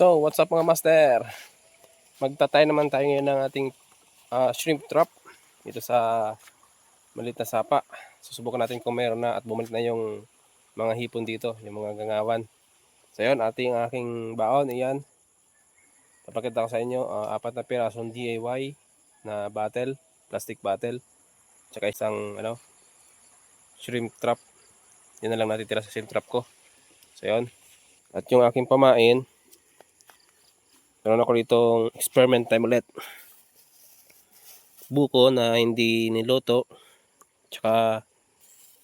So, what's up mga master? Magtatay naman tayo ngayon ng ating shrimp trap dito sa maliit na sapa. Susubukan natin kung meron na at bumalik na yung mga hipon dito, yung mga gangawan. So yun, aking baon, iyan. Papakita ko sa inyo, 4 na pirasong DIY na bottle, plastic bottle. Tsaka isang shrimp trap. Yun na lang natitira sa shrimp trap ko. So yun. At yung aking pamain, meron ako ditong experiment time ulit. Buko na hindi niluto, tsaka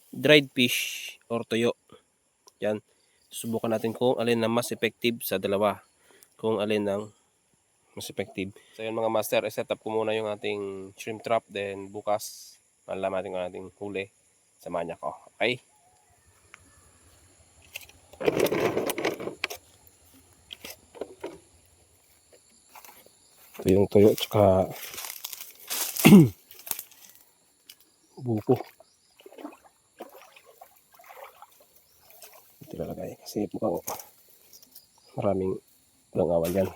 dried fish or tuyo. Yan. Subukan natin kung alin na mas effective sa dalawa. Kung alin ang mas effective. So yun mga master, i-set up ko muna yung ating shrimp trap. Then bukas, malalaman natin kung ating huli. Samahan niya ko. Okay? Ito yung tuyo, tsaka buko. Ito lalagay kasi mukhang maraming langawan yan.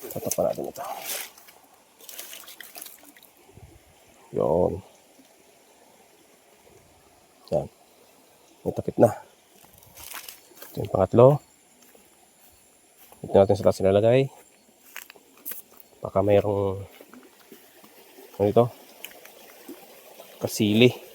Tatapan natin ito. Yun. Yan. May takip na. Ito yung pangatlo. Ito natin sila sinalagay. Baka mayroong kasili.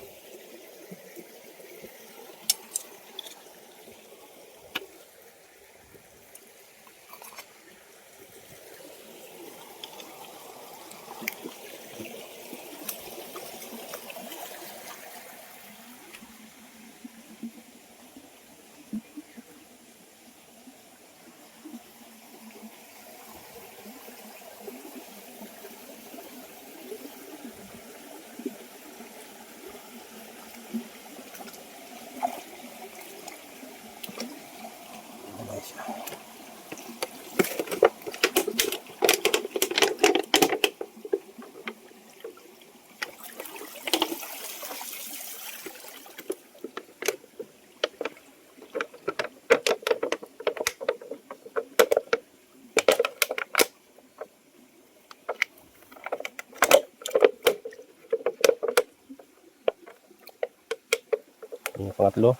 Yung pangatlo.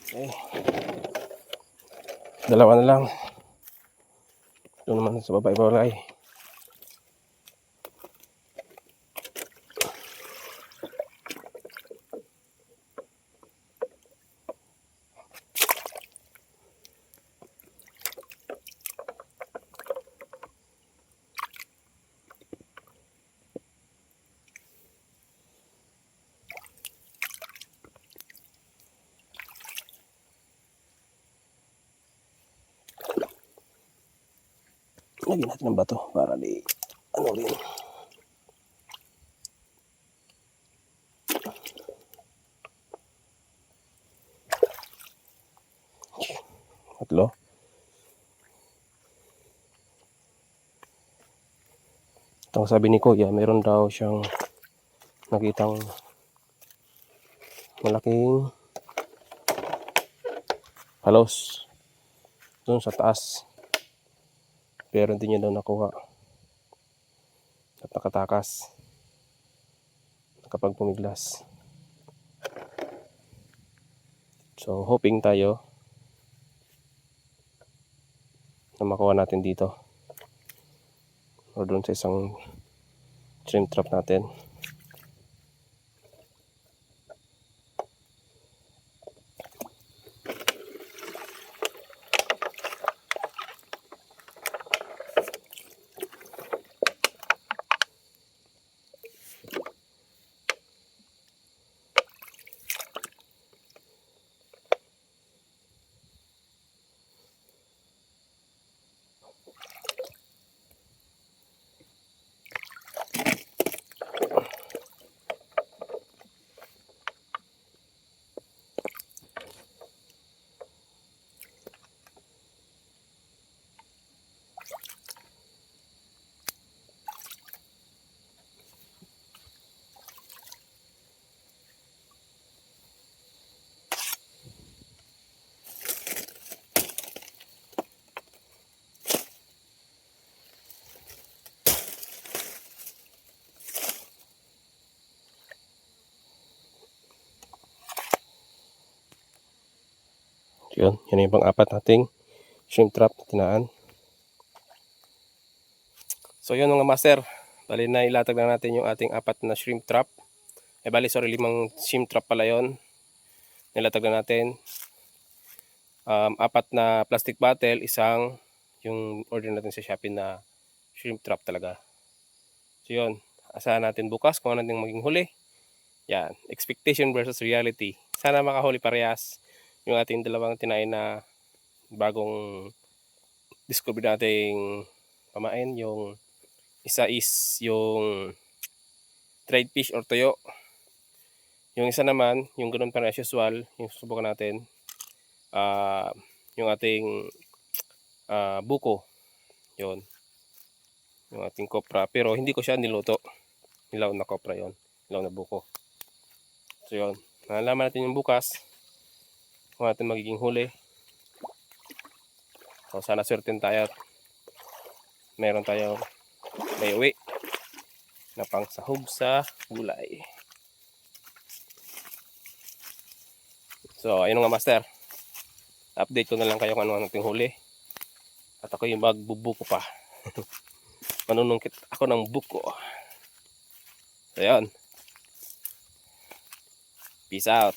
Okay. Dalawa na lang. Ito naman sa baba ibalay. Lagyan natin ng bato para di rin. Tatlo. Itong sabi ni Kuya, meron daw siyang nakitang malaking halos doon sa taas. Pero hindi niya daw nakuha. At nakatakas kapag pumiglas. So hoping tayo na makuha natin dito. O doon sa isang shrimp trap natin. Yun, yun yung pang-apat nating shrimp trap na tinaan. So yun mga master, bali na ilatag na natin yung ating apat na shrimp trap. Bali sorry, 5 shrimp trap pala yun. Nilatag na natin. 4 na plastic bottle, isang yung order natin sa Shopee na shrimp trap talaga. So yun, asahan natin bukas kung ano natin maging huli. Yan, expectation versus reality. Sana makahuli parehas yung ating dalawang tinain na bagong discover nating pamain. Yung isa is yung dried fish or tuyo. Yung isa naman, yung ganun pa rin as usual, yung susubukan natin, yung ating buko. Yun, yung ating kopra. Pero hindi ko siya niluto. Nilaw na kopra yon, nilaw na buko. So yun, nalaman natin yung bukas kung natin magiging huli. So sana certain tayo at meron tayong may uwi na pang sahog sa gulay. So ayun nga master, update ko na lang kayo kung ano nating huli. At ako yung magbubuko pa. Manunungkit ako ng buko. So yun, peace out.